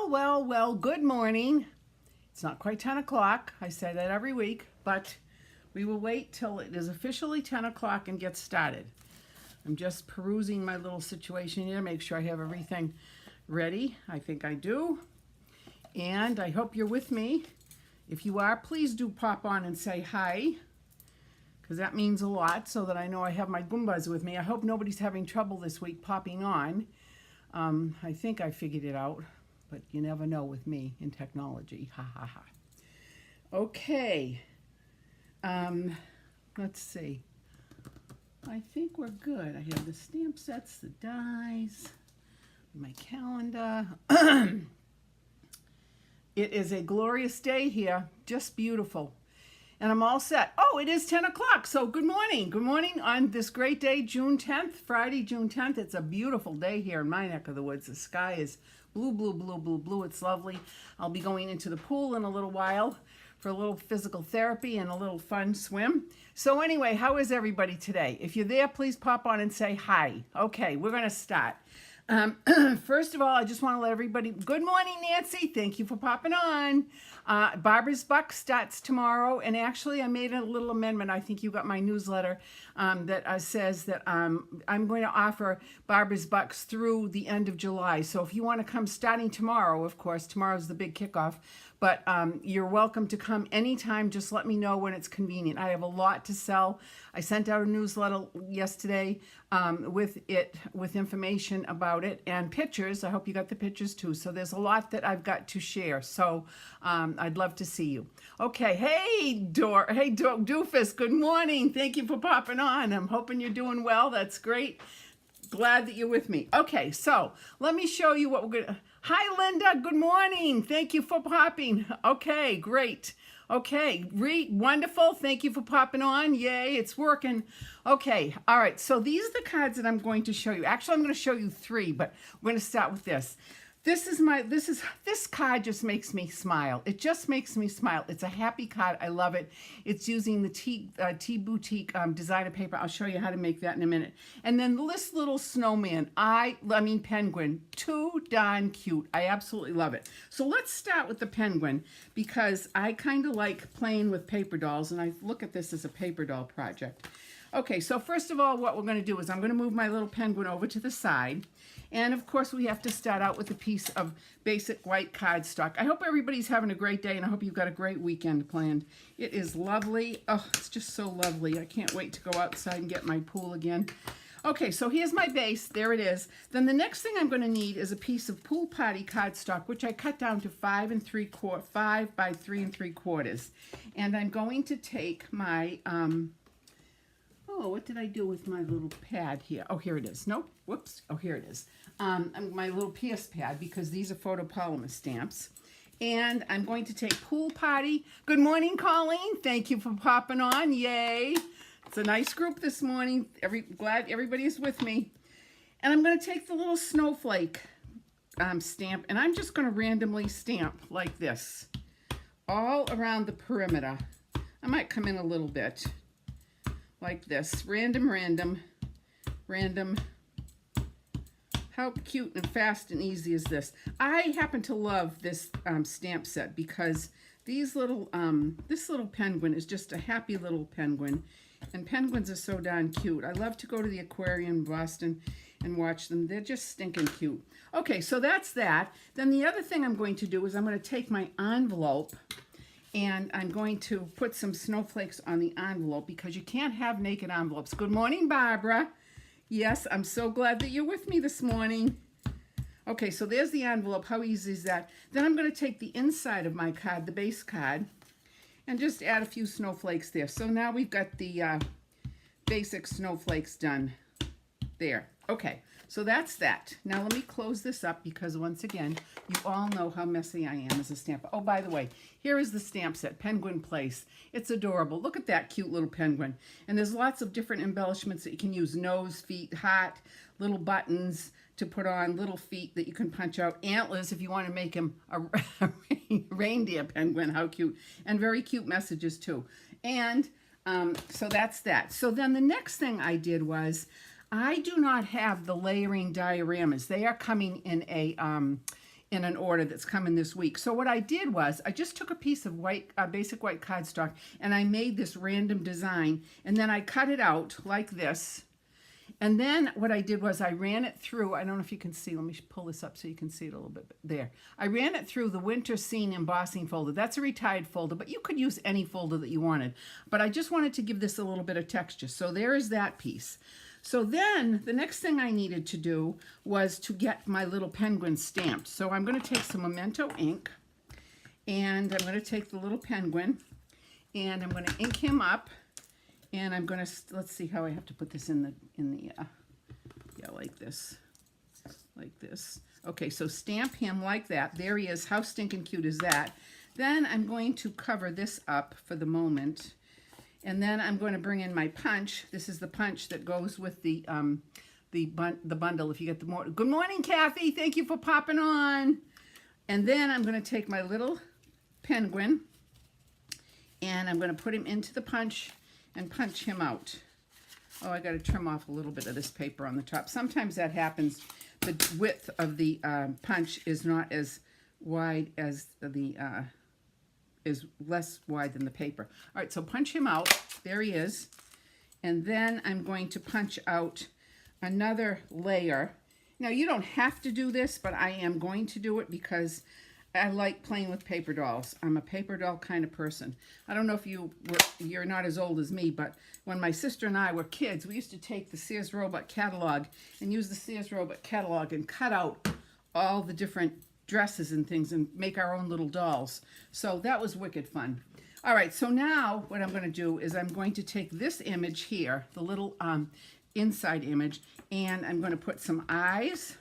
Well, good morning. It's not quite 10 o'clock. I say that every week, but we will wait till it is officially 10 o'clock and get started. I'm just perusing my little situation here, make sure I have everything ready. I think I do. And I hope you're with me. If you are, please do pop on and say hi, because that means a lot so that I know I have my Goombas with me. I hope nobody's having trouble this week popping on. I think I figured it out, but you never know with me in technology. Ha ha ha. Okay. Let's see. I think we're good. I have the stamp sets, the dies, my calendar. It is a glorious day here, just beautiful. And I'm all set. Oh, it is 10 o'clock, so good morning. Good morning on this great day, June 10th, Friday, June 10th. It's a beautiful day here in my neck of the woods. The sky is blue, blue, blue, blue, blue. It's lovely. I'll be going into the pool in a little while for a little physical therapy and a little fun swim. So anyway, how is everybody today? If you're there, please pop on and say hi. Okay, we're going to start. First of all, I just want to let everybody, good morning, Nancy. Thank you for popping on. Barbara's Buck starts tomorrow, and actually I made a little amendment. I think you got my newsletter that says that I'm going to offer Barbara's Bucks through the end of July. So if you want to come starting tomorrow, of course, tomorrow's the big kickoff, but you're welcome to come anytime. Just let me know when it's convenient. I have a lot to sell. I sent out a newsletter yesterday with information about it and pictures. I hope you got the pictures too. So there's a lot that I've got to share. So I'd love to see you. Okay, hey Doofus, good morning. Thank you for popping on. I'm hoping you're doing well. That's great. Glad that you're with me. Okay, so let me show you what we're gonna. Hi Linda, good morning. Thank you for popping. Okay, great. Okay, wonderful. Thank you for popping on. Yay, it's working. Okay, all right. So these are the cards that I'm going to show you. Actually, I'm going to show you three, but we're going to start with this. This card just makes me smile. It just makes me smile. It's a happy card. I love it. It's using the Tea Boutique designer paper. I'll show you how to make that in a minute. And then this little snowman, penguin, too darn cute. I absolutely love it. So let's start with the penguin because I kind of like playing with paper dolls, and I look at this as a paper doll project. Okay, so first of all, what we're going to do is I'm going to move my little penguin over to the side. And of course, we have to start out with a piece of basic white cardstock. I hope everybody's having a great day, and I hope you've got a great weekend planned. It is lovely. Oh, it's just so lovely. I can't wait to go outside and get my pool again. Okay, so here's my base. There it is. Then the next thing I'm going to need is a piece of Pool Party cardstock, which I cut down to 5 by 3 3/4. And I'm going to take my... what did I do with my little pad here? Oh, here it is. Nope. Whoops. Oh, here it is. My little PS pad, because these are photopolymer stamps. And I'm going to take Pool Party. Good morning, Colleen. Thank you for popping on. Yay. It's a nice group this morning. Glad everybody is with me. And I'm going to take the little snowflake stamp, and I'm just going to randomly stamp like this all around the perimeter. I might come in a little bit. Like this, random. How cute and fast and easy is this? I happen to love this stamp set because these little, this little penguin is just a happy little penguin, and penguins are so darn cute. I love to go to the aquarium in Boston and watch them. They're just stinking cute. Okay, so that's that. Then the other thing I'm going to do is I'm going to take my envelope, and I'm going to put some snowflakes on the envelope because you can't have naked envelopes. Good morning, Barbara. Yes, I'm so glad that you're with me this morning. Okay, so there's the envelope. How easy is that? Then I'm going to take the inside of my card, the base card, and just add a few snowflakes there. So now we've got the basic snowflakes done there. Okay, so that's that. Now let me close this up because once again, you all know how messy I am as a stamper. Oh, by the way, here is the stamp set, Penguin Place. It's adorable. Look at that cute little penguin. And there's lots of different embellishments that you can use. Nose, feet, heart, little buttons to put on, little feet that you can punch out. Antlers if you want to make him a reindeer penguin. How cute. And very cute messages too. And so that's that. So then the next thing I did was I do not have the layering dioramas. They are coming in a in an order that's coming this week. So what I did was I just took a piece of white, basic white cardstock, and I made this random design, and then I cut it out like this. And then what I did was I ran it through, I don't know if you can see, let me pull this up so you can see it a little bit there. I ran it through the Winter Scene embossing folder. That's a retired folder, but you could use any folder that you wanted. But I just wanted to give this a little bit of texture. So there is that piece. So then the next thing I needed to do was to get my little penguin stamped. So I'm going to take some Memento ink, and I'm going to take the little penguin, and I'm going to ink him up. And I'm going to, let's see how I have to put this in the yeah, like this. Okay, so stamp him like that. There he is. How stinking cute is that? Then I'm going to cover this up for the moment. And then I'm going to bring in my punch. This is the punch that goes with the bundle. If you get the more. Good morning, Kathy. Thank you for popping on. And then I'm going to take my little penguin, and I'm going to put him into the punch and punch him out. Oh, I got to trim off a little bit of this paper on the top. Sometimes that happens. The width of the punch is not as wide as the, is less wide than the paper. All right, so punch him out. There he is. And then I'm going to punch out another layer. Now, you don't have to do this, but I am going to do it because I like playing with paper dolls. I'm a paper doll kind of person. I don't know if you're not as old as me, but when my sister and I were kids, we used to take the Sears Roebuck catalog and use the Sears Roebuck catalog and cut out all the different dresses and things and make our own little dolls. So that was wicked fun. All right, so now what I'm going to do is I'm going to take this image here, the little inside image, and I'm going to put some eyes.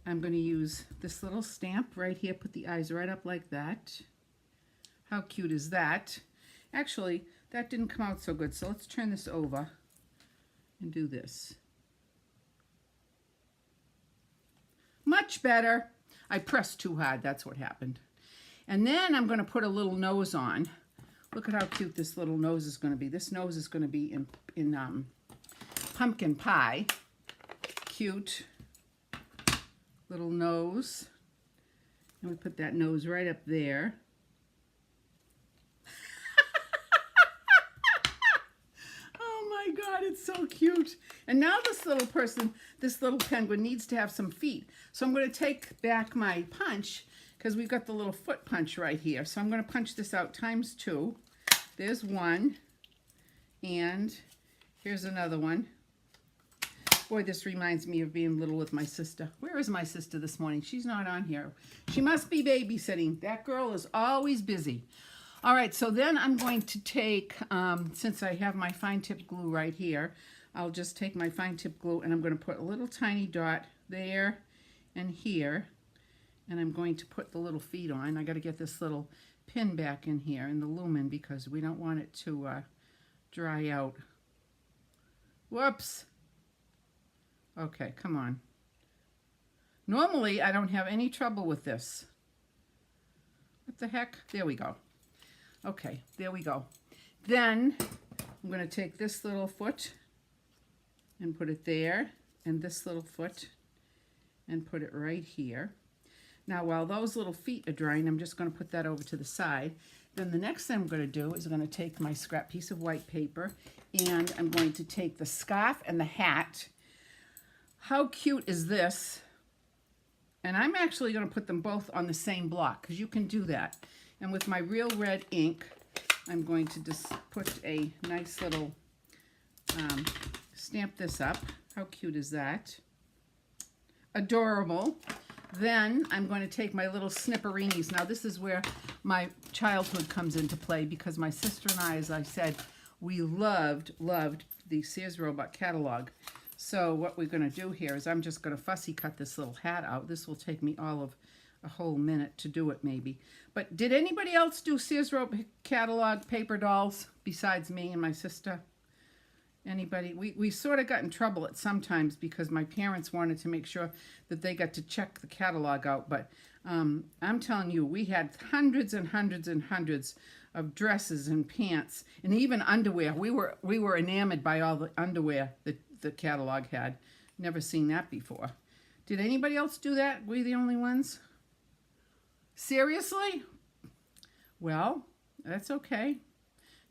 I'm going to use this little stamp right here, put the eyes right up like that. How cute is that? Actually, that didn't come out so good, so let's turn this over and do this. Much better. I pressed too hard, that's what happened. And then I'm going to put a little nose on. Look at how cute this little nose is going to be. This nose is going to be in pumpkin pie. Cute. Little nose, and we put that nose right up there. Oh my God, it's so cute. And now this little person, this little penguin needs to have some feet. So I'm going to take back my punch because we've got the little foot punch right here. So I'm going to punch this out times 2. There's one, and here's another one. Boy, this reminds me of being little with my sister. Where is my sister this morning? She's not on here. She must be babysitting. That girl is always busy. All right, so then I'm going to take, since I have my fine tip glue right here, I'll just take my fine tip glue and I'm going to put a little tiny dot there and here. And I'm going to put the little feet on. I got to get this little pin back in here in the lumen because we don't want it to dry out. Whoops. Okay, come on. Normally, I don't have any trouble with this. What the heck? There we go. Okay, there we go. Then, I'm going to take this little foot and put it there, and this little foot and put it right here. Now, while those little feet are drying, I'm just going to put that over to the side. Then the next thing I'm going to do is I'm going to take my scrap piece of white paper, and I'm going to take the scarf and the hat. How cute is this? And I'm actually going to put them both on the same block because you can do that. And with my real red ink, I'm going to just put a nice little, stamp this up. How cute is that? Adorable. Then I'm going to take my little snipperinis. Now this is where my childhood comes into play because my sister and I, as I said, we loved the Sears Roebuck catalog. So what we're going to do here is I'm just going to fussy cut this little hat out. This will take me all of a whole minute to do it maybe. But did anybody else do Sears Roebuck catalog paper dolls besides me and my sister? Anybody? We sort of got in trouble at sometimes because my parents wanted to make sure that they got to check the catalog out. But I'm telling you, we had hundreds and hundreds and hundreds of dresses and pants and even underwear. We were enamored by all the underwear that the catalog had. Never seen that before. Did anybody else do that? Were you the only ones? Seriously? Well, that's okay.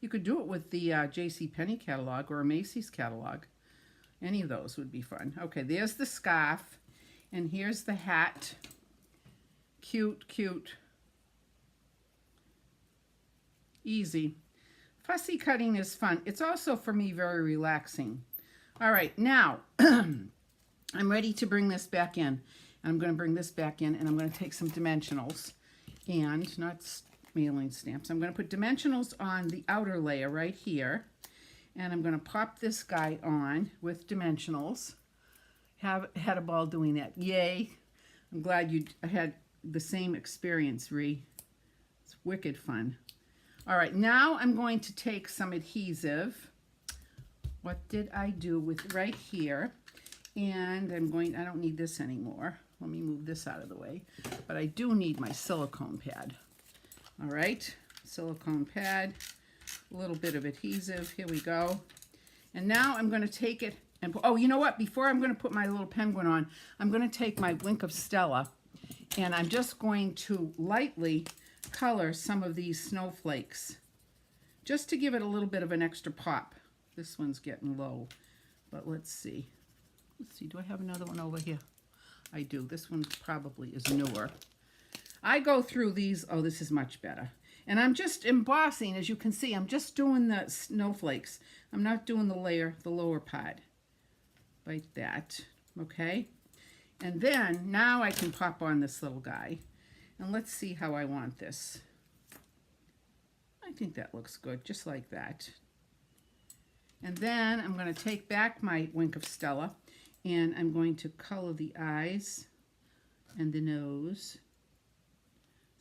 You could do it with the JCPenney catalog or a Macy's catalog. Any of those would be fun. Okay, there's the scarf. And here's the hat. Cute, cute. Easy. Fussy cutting is fun. It's also, for me, very relaxing. All right, now, I'm ready to bring this back in. And I'm going to bring this back in, and I'm going to take some dimensionals. And, not mailing stamps, I'm going to put dimensionals on the outer layer right here. And I'm going to pop this guy on with dimensionals. Had a ball doing that. Yay. I'm glad you had the same experience, Ree. It's wicked fun. All right, now I'm going to take some adhesive. What did I do with right here? And I don't need this anymore. Let me move this out of the way. But I do need my silicone pad. All right, silicone pad, a little bit of adhesive. Here we go. And now I'm going to take it and, oh, you know what? Before I'm going to put my little penguin on, I'm going to take my Wink of Stella, and I'm just going to lightly color some of these snowflakes, just to give it a little bit of an extra pop. This one's getting low, but let's see. Let's see, do I have another one over here? I do. This one probably is newer. I go through these. Oh, this is much better. And I'm just embossing, as you can see. I'm just doing the snowflakes. I'm not doing the layer, the lower part. Like that, okay? And then, now I can pop on this little guy. And let's see how I want this. I think that looks good, just like that. And then I'm going to take back my Wink of Stella, and I'm going to color the eyes and the nose.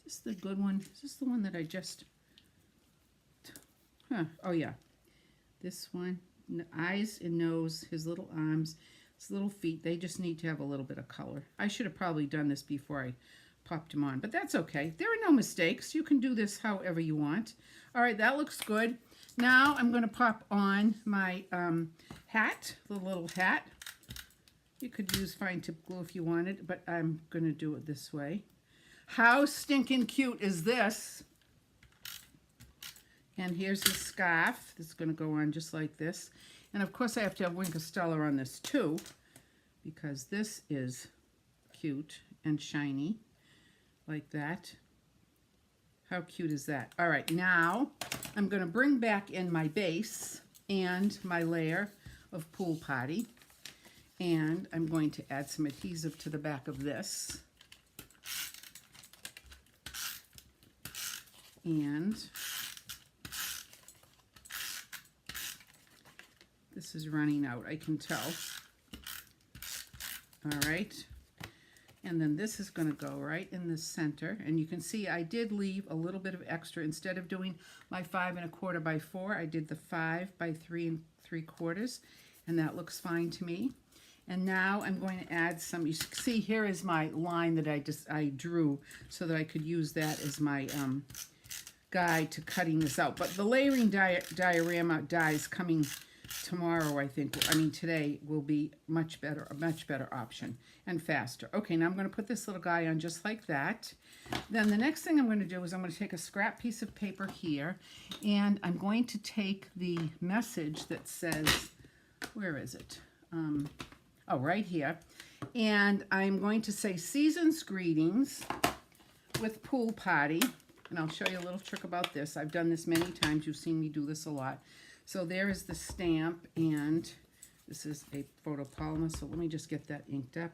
Is this the good one? Is this the one that I just... Oh, yeah. This one. The eyes and nose, his little arms, his little feet, they just need to have a little bit of color. I should have probably done this before I popped him on, but that's okay. There are no mistakes. You can do this however you want. All right, that looks good. Now I'm going to pop on my hat, the little hat. You could use fine tip glue if you wanted, but I'm going to do it this way. How stinking cute is this? And here's the scarf that's going to go on just like this. And of course I have to have Wink of Stella on this too, because this is cute and shiny like that. How cute is that? All right, now I'm going to bring back in my base and my layer of Pool Party. And I'm going to add some adhesive to the back of this. And this is running out, I can tell. All right. And then this is going to go right in the center. And you can see I did leave a little bit of extra. Instead of doing my 5 1/4 by 4, I did the 5 by 3 3/4. And that looks fine to me. And now I'm going to add some, you see here is my line that I drew so that I could use that as my guide to cutting this out. But the layering diorama dies coming tomorrow, I think. I mean, today will be a much better option and faster. Okay, now I'm going to put this little guy on just like that. Then the next thing I'm going to do is I'm going to take a scrap piece of paper here, and I'm going to take the message that says, where is it? Oh, right here. And I'm going to say season's greetings with Pool Party. And I'll show you a little trick about this. I've done this many times. You've seen me do this a lot. So there is the stamp, and this is a photopolymer. So let me just get that inked up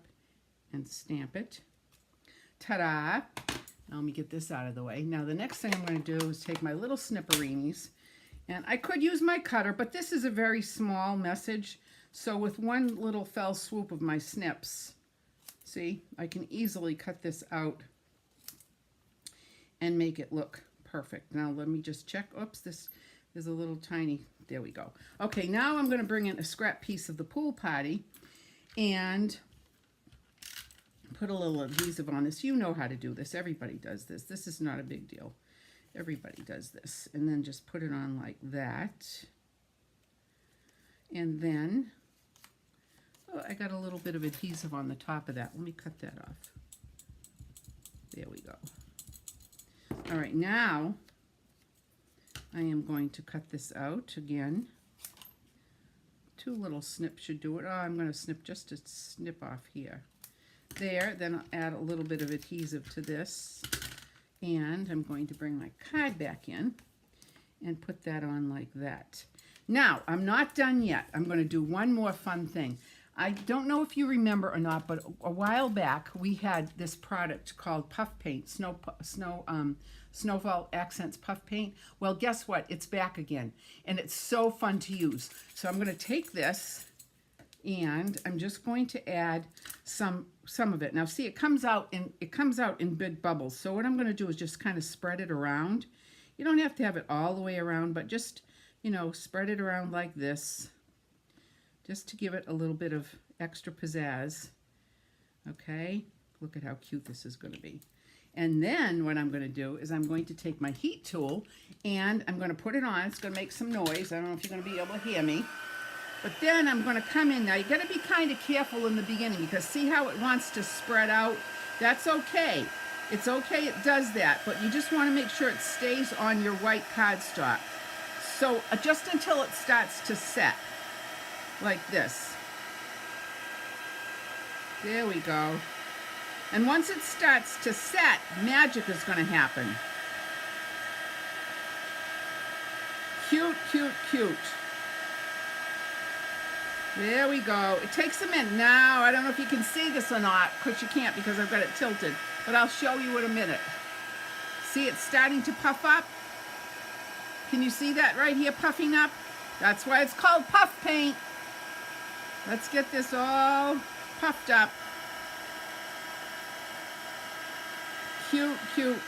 and stamp it. Ta-da! Now let me get this out of the way. Now the next thing I'm going to do is take my little snipperinis, and I could use my cutter, but this is a very small message. So with one little fell swoop of my snips, see, I can easily cut this out and make it look perfect. Now let me just check. Oops, this is a little tiny. There we go. Okay, now I'm going to bring in a scrap piece of the Pool Party and put a little adhesive on this. You know how to do this. Everybody does this. This is not a big deal. Everybody does this. And then just put it on like that. And then, Oh, I got a little bit of adhesive on the top of that. Let me cut that off. There we go. All right, now I am going to cut this out again. 2 little snips should do it. Oh, I'm going to snip just a snip off here. There, then I'll add a little bit of adhesive to this. And I'm going to bring my card back in and put that on like that. Now, I'm not done yet. I'm going to do one more fun thing. I don't know if you remember or not, but a while back we had this product called Puff Paint, Snowfall Accents Puff Paint. Well, guess what? It's back again, and it's so fun to use. So I'm going to take this, and I'm just going to add some of it. Now, see, it comes out in big bubbles. So what I'm going to do is just kind of spread it around. You don't have to have it all the way around, but just, you know, spread it around like this, just to give it a little bit of extra pizzazz. Okay, look at how cute this is going to be. And then what I'm going to do is I'm going to take my heat tool and I'm going to put it on. It's going to make some noise. I don't know if you're going to be able to hear me. But then I'm going to come in. Now, you got to be kind of careful in the beginning because see how it wants to spread out? That's okay. It's okay, it does that. But you just want to make sure it stays on your white cardstock. So just until it starts to set, like this. There we go. And once it starts to set, magic is going to happen. Cute, cute, cute. There we go. It takes a minute. Now, I don't know if you can see this or not, because you can't because I've got it tilted, but I'll show you in a minute. See, it's starting to puff up. Can you see that right here puffing up? That's why it's called puff paint. Let's get this all puffed up. Cute, cute.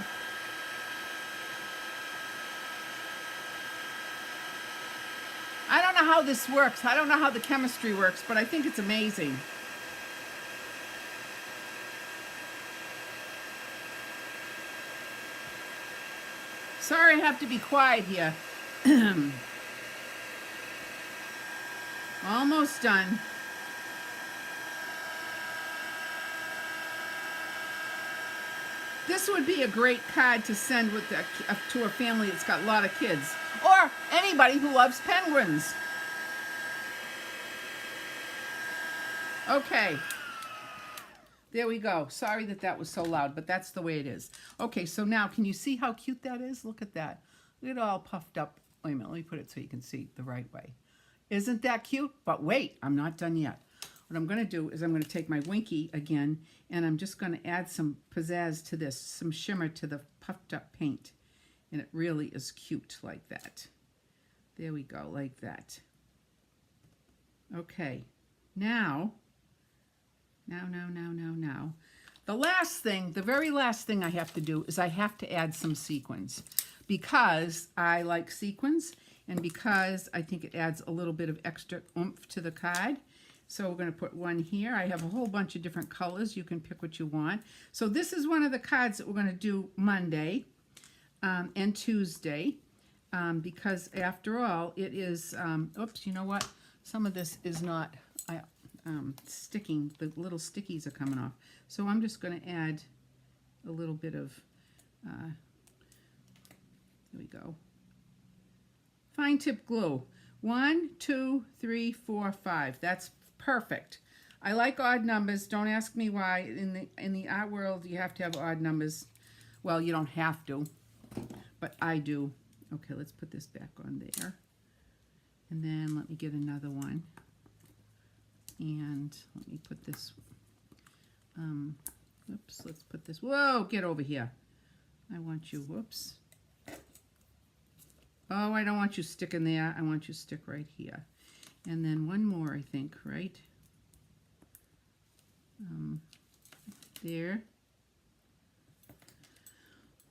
I don't know how this works. I don't know how the chemistry works, but I think it's amazing. Sorry I have to be quiet here. Almost done. This would be a great card to send with to a family that's got a lot of kids. Or anybody who loves penguins. Okay. There we go. Sorry that was so loud, but that's the way it is. Okay, so now can you see how cute that is? Look at that. Look at it all puffed up. Wait a minute, let me put it so you can see the right way. Isn't that cute? But wait, I'm not done yet. What I'm going to do is I'm going to take my Winky again, and I'm just going to add some pizzazz to this, some shimmer to the puffed up paint. And it really is cute like that. There we go, like that. Okay, now. The last thing, the very last thing I have to do is I have to add some sequins because I like sequins and because I think it adds a little bit of extra oomph to the card. So we're going to put one here. I have a whole bunch of different colors. You can pick what you want. So this is one of the cards that we're going to do Monday and Tuesday because after all, it is, oops, you know what? Some of this is not sticking. The little stickies are coming off. So I'm just going to add a little bit of, here we go, fine tip glue. 1, 2, 3, 4, 5. That's perfect. I like odd numbers. Don't ask me why. In the art world, you have to have odd numbers. Well, you don't have to, but I do. Okay, let's put this back on there. And then let me get another one. And let me put this, oops, let's put this, whoa, get over here. I want you, whoops. Oh, I don't want you sticking there. I want you to stick right here. And then one more, I think, right? There.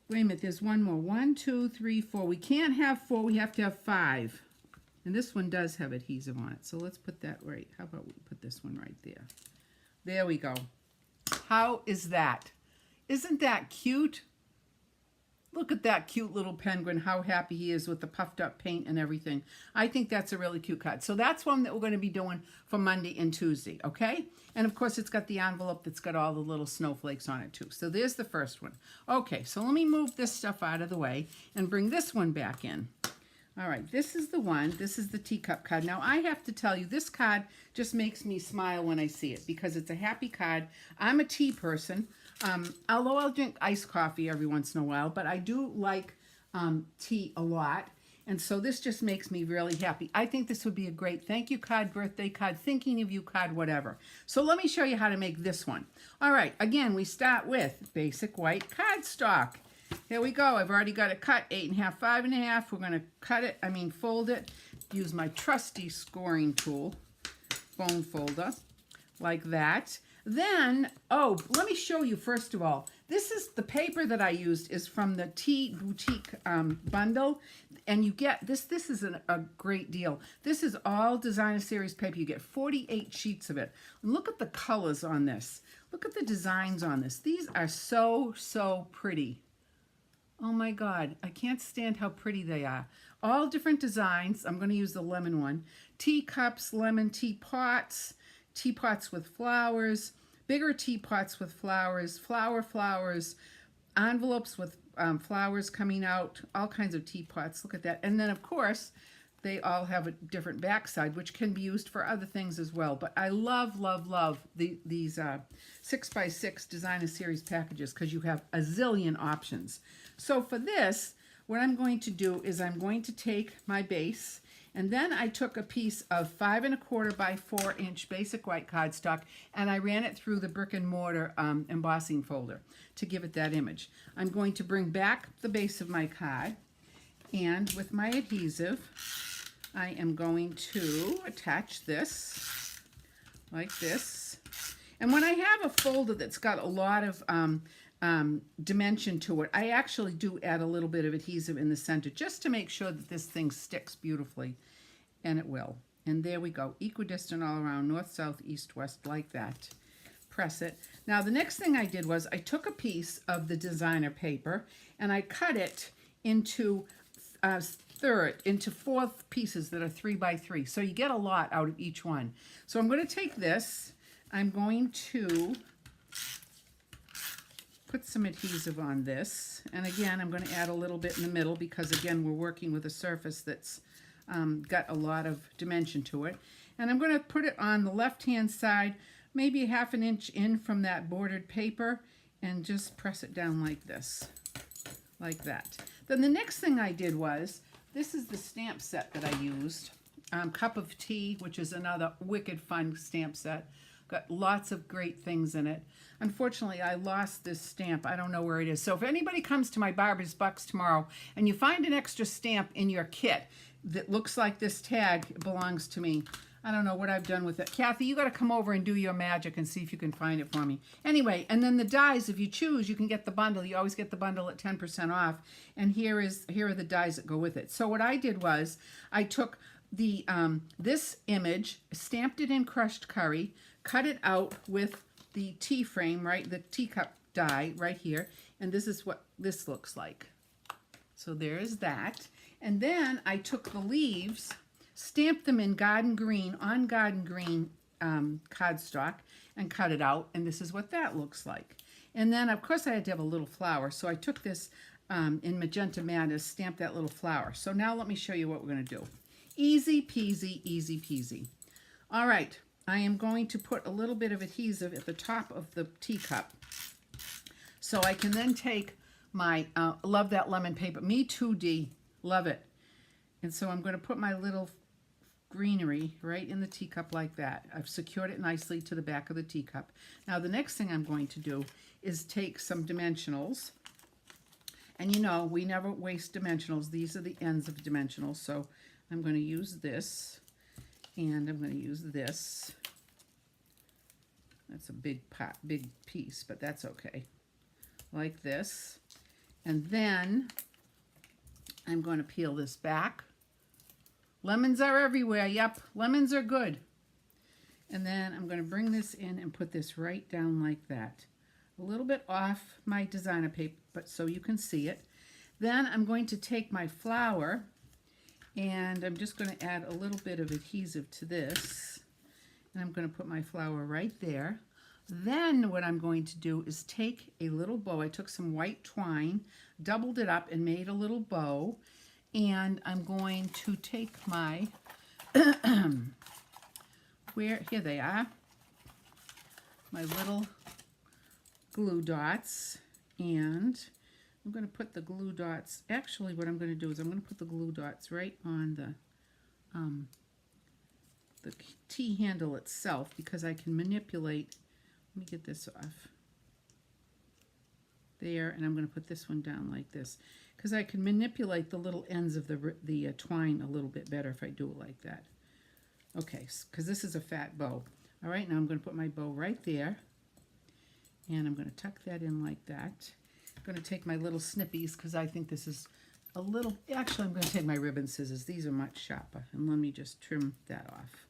Wait a minute, there's one more. 1, 2, 3, 4. We can't have 4, we have to have 5. And this one does have adhesive on it. So let's put that right. How about we put this one right there? There we go. How is that? Isn't that cute? Look at that cute little penguin, how happy he is with the puffed up paint and everything. I think that's a really cute card. So that's one that we're going to be doing for Monday and Tuesday, okay? And of course, it's got the envelope that's got all the little snowflakes on it too. So there's the first one. Okay, so let me move this stuff out of the way and bring this one back in. All right, this is the one. This is the teacup card. Now, I have to tell you, this card just makes me smile when I see it because it's a happy card. I'm a tea person, although I'll drink iced coffee every once in a while, but I do like tea a lot. And so this just makes me really happy. I think this would be a great thank you card, birthday card, thinking of you card, whatever. So let me show you how to make this one. All right, again, we start with basic white cardstock. Here we go. I've already got it cut, 8 1/2, 5 1/2. We're going to cut it, fold it, use my trusty scoring tool, bone folder, like that. Then, oh, let me show you first of all. This is the paper that I used is from the Tea Boutique bundle. And you get, this is a great deal. This is all Designer Series paper. You get 48 sheets of it. Look at the colors on this. Look at the designs on this. These are so, so pretty. Oh my God, I can't stand how pretty they are. All different designs. I'm going to use the lemon one. Teacups, lemon teapots, teapots with flowers, bigger teapots with flowers, flowers, envelopes with flowers coming out, all kinds of teapots. Look at that. And then, of course, they all have a different backside, which can be used for other things as well. But I love, love, love these 6x6 Designer Series packages because you have a zillion options. So for this, what I'm going to do is I'm going to take my base, and then I took a piece of 5 1/4 by 4 inch basic white cardstock, and I ran it through the brick and mortar embossing folder to give it that image. I'm going to bring back the base of my card, and with my adhesive, I am going to attach this like this. And when I have a folder that's got a lot of dimension to it, I actually do add a little bit of adhesive in the center just to make sure that this thing sticks beautifully, and it will. And there we go, equidistant all around, north, south, east, west, like that. Press it. Now the next thing I did was I took a piece of the designer paper and I cut it into fourth pieces that are 3 by 3. So you get a lot out of each one. So I'm going to take this, I'm going to put some adhesive on this, and again I'm going to add a little bit in the middle because again we're working with a surface that's got a lot of dimension to it, and I'm going to put it on the left hand side, maybe 1/2 inch in from that bordered paper, and just press it down like this, like that. Then the next thing I did was, this is the stamp set that I used, Cup of Tea, which is another wicked fun stamp set. Got lots of great things in it. Unfortunately, I lost this stamp. I don't know where it is. So if anybody comes to my Barbara's Bucks tomorrow and you find an extra stamp in your kit that looks like this tag belongs to me, I don't know what I've done with it. Kathy, you got to come over and do your magic and see if you can find it for me. Anyway, and then the dies, if you choose, you can get the bundle. You always get the bundle at 10% off. And here are the dies that go with it. So what I did was I took the this image, stamped it in crushed curry, cut it out with the tea frame, right, the teacup die right here, and this is what this looks like. So there is that. And then I took the leaves, stamped them in garden green, on garden green cardstock, and cut it out, and this is what that looks like. And then, of course, I had to have a little flower, so I took this in Magenta Madness, stamped that little flower. So now let me show you what we're going to do. Easy peasy, easy peasy. All right. I am going to put a little bit of adhesive at the top of the teacup so I can then take my, love that lemon paper, me too, Dee, love it. And so I'm going to put my little greenery right in the teacup like that. I've secured it nicely to the back of the teacup. Now the next thing I'm going to do is take some dimensionals, and you know we never waste dimensionals. These are the ends of dimensionals, so I'm going to use this. And I'm going to use this. That's a big piece, but that's okay. Like this. And then I'm going to peel this back. Lemons are everywhere. Yep, lemons are good. And then I'm going to bring this in and put this right down like that. A little bit off my designer paper, but so you can see it. Then I'm going to take my flour and I'm just going to add a little bit of adhesive to this. And I'm going to put my flour right there. Then what I'm going to do is take a little bow. I took some white twine, doubled it up and made a little bow. And I'm going to take my, here they are, my little glue dots. And I'm going to put the glue dots, actually what I'm going to do is I'm going to put the glue dots right on the T handle itself because I can manipulate. Let me get this off. There, and I'm going to put this one down like this because I can manipulate the little ends of the twine a little bit better if I do it like that. Okay, because this is a fat bow. All right, now I'm going to put my bow right there, and I'm going to tuck that in like that. I'm going to take my little snippies because I think this is a little, actually I'm going to take my ribbon scissors. These are much sharper, and let me just trim that off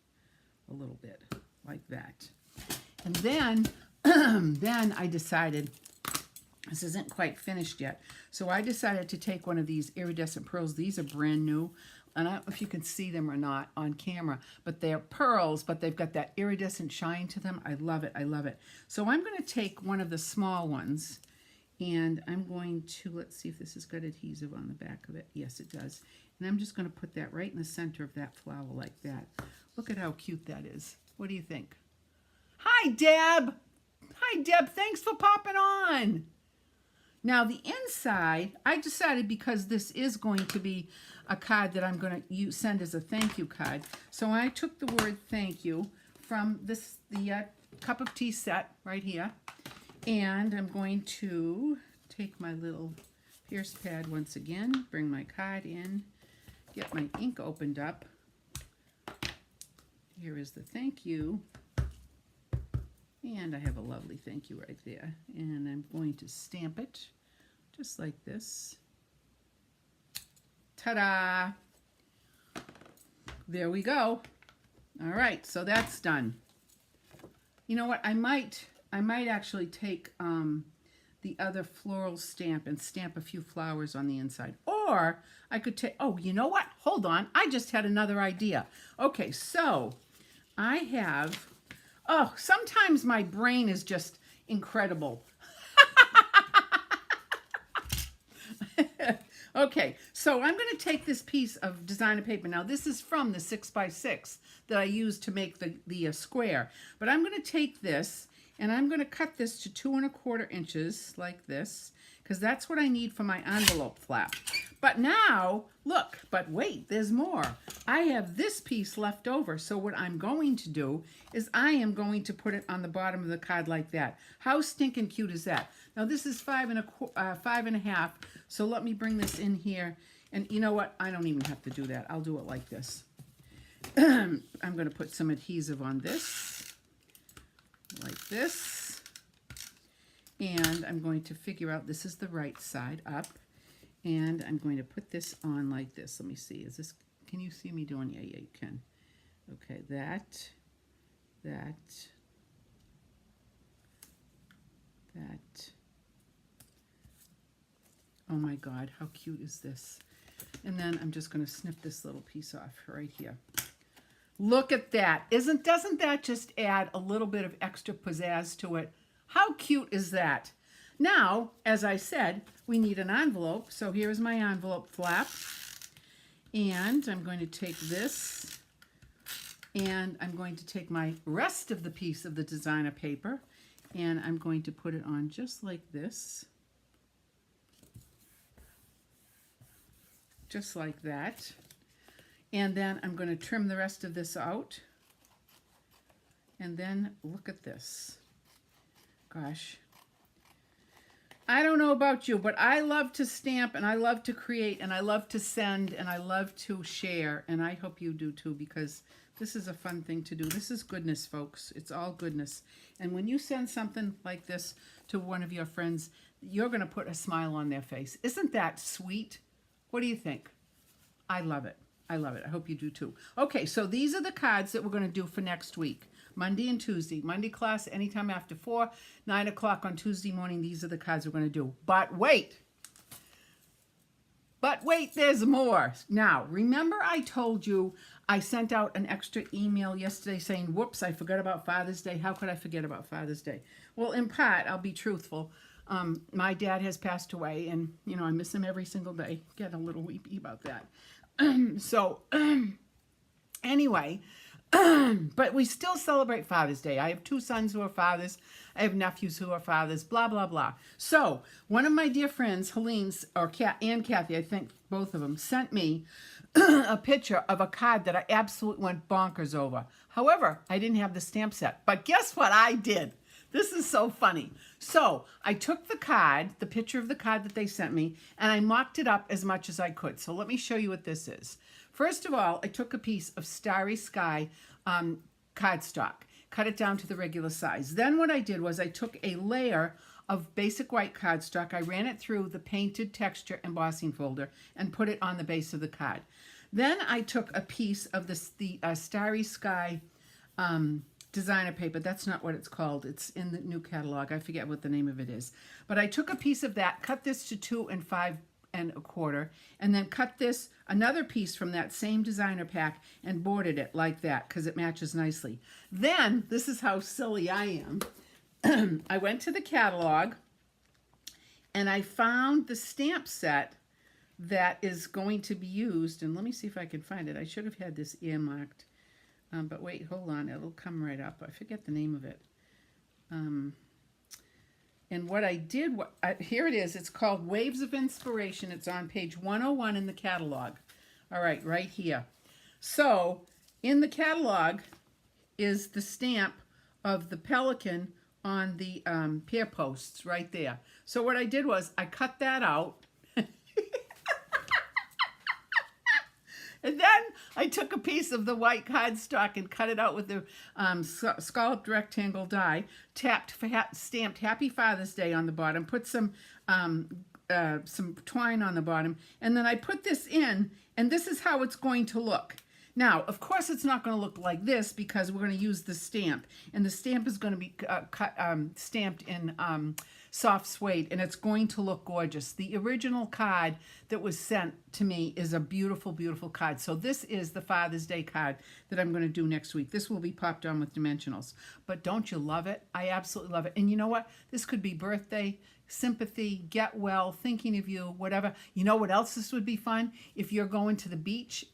a little bit like that. And then, then I decided, this isn't quite finished yet, so I decided to take one of these iridescent pearls. These are brand new, and I don't know if you can see them or not on camera, but they're pearls, but they've got that iridescent shine to them. I love it, I love it. So I'm going to take one of the small ones, and I'm going to, let's see if this has got adhesive on the back of it. Yes, it does. And I'm just going to put that right in the center of that flower like that. Look at how cute that is. What do you think? Hi, Deb. Hi, Deb. Thanks for popping on. Now, the inside, I decided because this is going to be a card that I'm going to send as a thank you card. So I took the word thank you from the cup of tea set right here. And I'm going to take my little pierce pad once again, bring my card in, get my ink opened up. Here is the thank you. And I have a lovely thank you right there. And I'm going to stamp it just like this. Ta-da! There we go. All right, so that's done. You know what? I might actually take the other floral stamp and stamp a few flowers on the inside. Or I could take, oh, you know what? Hold on. I just had another idea. Okay, so I have, oh, sometimes my brain is just incredible. Okay, so I'm going to take this piece of designer paper. Now, this is from the 6x6 that I used to make the square. But I'm going to take this, and I'm going to cut this to 2¼ inches like this, because that's what I need for my envelope flap. But now, look, but wait, there's more. I have this piece left over, so what I'm going to do is I am going to put it on the bottom of the card like that. How stinking cute is that? Now, this is 5½ so let me bring this in here. And you know what? I don't even have to do that. I'll do it like this. I'm going to put some adhesive on this, like this. And I'm going to figure out, this is the right side up. And I'm going to put this on like this. Let me see. Is this, can you see me doing? Yeah, you can. Okay, that. Oh my God, how cute is this? And then I'm just going to snip this little piece off right here. Look at that. Doesn't that just add a little bit of extra pizzazz to it? How cute is that? Now, as I said, we need an envelope. So here's my envelope flap. And I'm going to take this, and I'm going to take my rest of the piece of the designer paper, and I'm going to put it on just like this. Just like that. And then I'm going to trim the rest of this out. And then look at this. Gosh. I don't know about you, but I love to stamp, and I love to create, and I love to send, and I love to share. And I hope you do too, because this is a fun thing to do. This is goodness, folks. It's all goodness. And when you send something like this to one of your friends, you're going to put a smile on their face. Isn't that sweet? What do you think? I love it. I love it. I hope you do too. Okay, so these are the cards that we're going to do for next week. Monday and Tuesday. Monday class anytime after 4, 9 o'clock on Tuesday morning. These are the cards we're going to do. But wait. But wait, there's more. Now, remember I told you I sent out an extra email yesterday saying, whoops, I forgot about Father's Day. How could I forget about Father's Day? Well, in part, I'll be truthful. My dad has passed away, and, you know, I miss him every single day. Get a little weepy about that. Anyway, but we still celebrate Father's Day. I have 2 sons who are fathers. I have nephews who are fathers, blah, blah, blah. So one of my dear friends, Helene's, and Kathy, I think both of them, sent me a picture of a card that I absolutely went bonkers over. However, I didn't have the stamp set. But guess what I did? This is so funny. So I took the card, the picture of the card that they sent me, and I mocked it up as much as I could. So let me show you what this is. First of all, I took a piece of Starry Sky cardstock, cut it down to the regular size. Then what I did was I took a layer of basic white cardstock. I ran it through the painted texture embossing folder and put it on the base of the card. Then I took a piece of the Starry Sky designer paper. That's not what it's called. It's in the new catalog. I forget what the name of it is. But I took a piece of that, cut this to 2 5 1/4, and then cut this, another piece from that same designer pack, and bordered it like that because it matches nicely. Then, this is how silly I am. I went to the catalog and I found the stamp set that is going to be used, and let me see if I can find it. I should have had this earmarked, but wait, hold on, it'll come right up. I forget the name of it. And what I did, here it is. It's called Waves of Inspiration. It's on page 101 in the catalog. All right, right here. So in the catalog is the stamp of the pelican on the pier posts right there. So what I did was I cut that out. And then I took a piece of the white cardstock and cut it out with the scalloped rectangle die, stamped Happy Father's Day on the bottom, put some twine on the bottom, and then I put this in, and this is how it's going to look. Now, of course, it's not going to look like this because we're going to use the stamp, and the stamp is going to be stamped in soft suede, and it's going to look gorgeous. The original card that was sent to me is a beautiful, beautiful card. So this is the Father's Day card that I'm going to do next week. This will be popped on with dimensionals. But don't you love it? I absolutely love it. And you know what? This could be birthday, sympathy, get well, thinking of you, whatever. You know what else this would be fun? If you're going to the beach,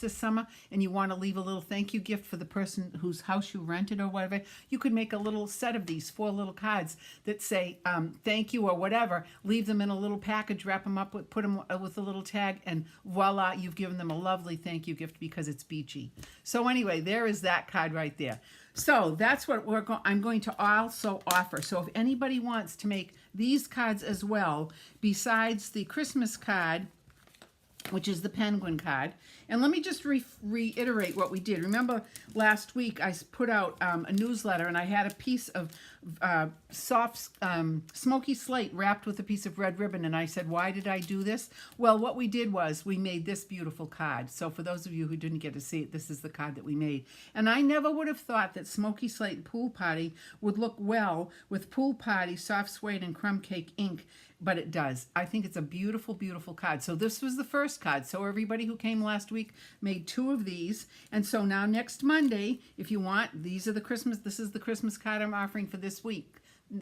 this summer and you want to leave a little thank you gift for the person whose house you rented or whatever, you could make a little set of these 4 little cards that say thank you or whatever. Leave them in a little package, wrap them up, put them with a little tag, and voila, you've given them a lovely thank you gift because it's beachy. So anyway, there is that card right there. So that's what I'm going to also offer. So if anybody wants to make these cards as well, besides the Christmas card, which is the penguin card. And let me just reiterate what we did. Remember last week I put out a newsletter and I had a piece of soft smoky slate wrapped with a piece of red ribbon, and I said, why did I do this? Well, what we did was we made this beautiful card. So for those of you who didn't get to see it, this is the card that we made. And I never would have thought that Smoky Slate Pool Party would look well with Pool Party, Soft Suede, and Crumb Cake ink, but it does. I think it's a beautiful, beautiful card. So this was the first card. So everybody who came last week made 2 of these. And so now next Monday, if you want, this is the Christmas card I'm offering for this week,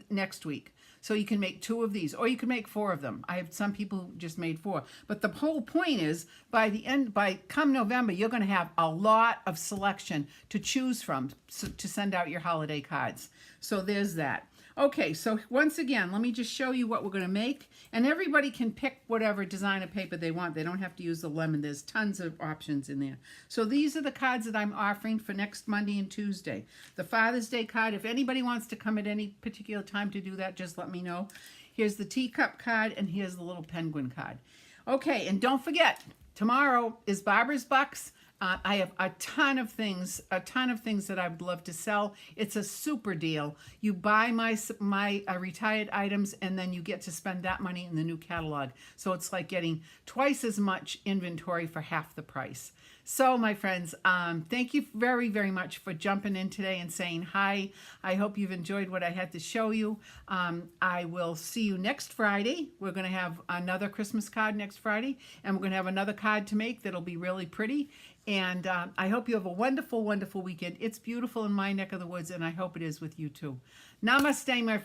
next week. So you can make 2 of these, or you can make 4 of them. I have some people who just made 4. But the whole point is, by come November, you're going to have a lot of selection to choose from to send out your holiday cards. So there's that. Okay, so once again, let me just show you what we're going to make. And everybody can pick whatever designer paper they want. They don't have to use the lemon. There's tons of options in there. So these are the cards that I'm offering for next Monday and Tuesday. The Father's Day card, if anybody wants to come at any particular time to do that, just let me know. Here's the teacup card, and here's the little penguin card. Okay, and don't forget, tomorrow is Barbara's Bucks I have a ton of things that I would love to sell. It's a super deal. You buy my retired items, and then you get to spend that money in the new catalog. So it's like getting twice as much inventory for half the price. So, my friends, thank you very, very much for jumping in today and saying hi. I hope you've enjoyed what I had to show you. I will see you next Friday. We're going to have another Christmas card next Friday, and we're going to have another card to make that'll be really pretty. And I hope you have a wonderful, wonderful weekend. It's beautiful in my neck of the woods, and I hope it is with you too. Namaste, my friends.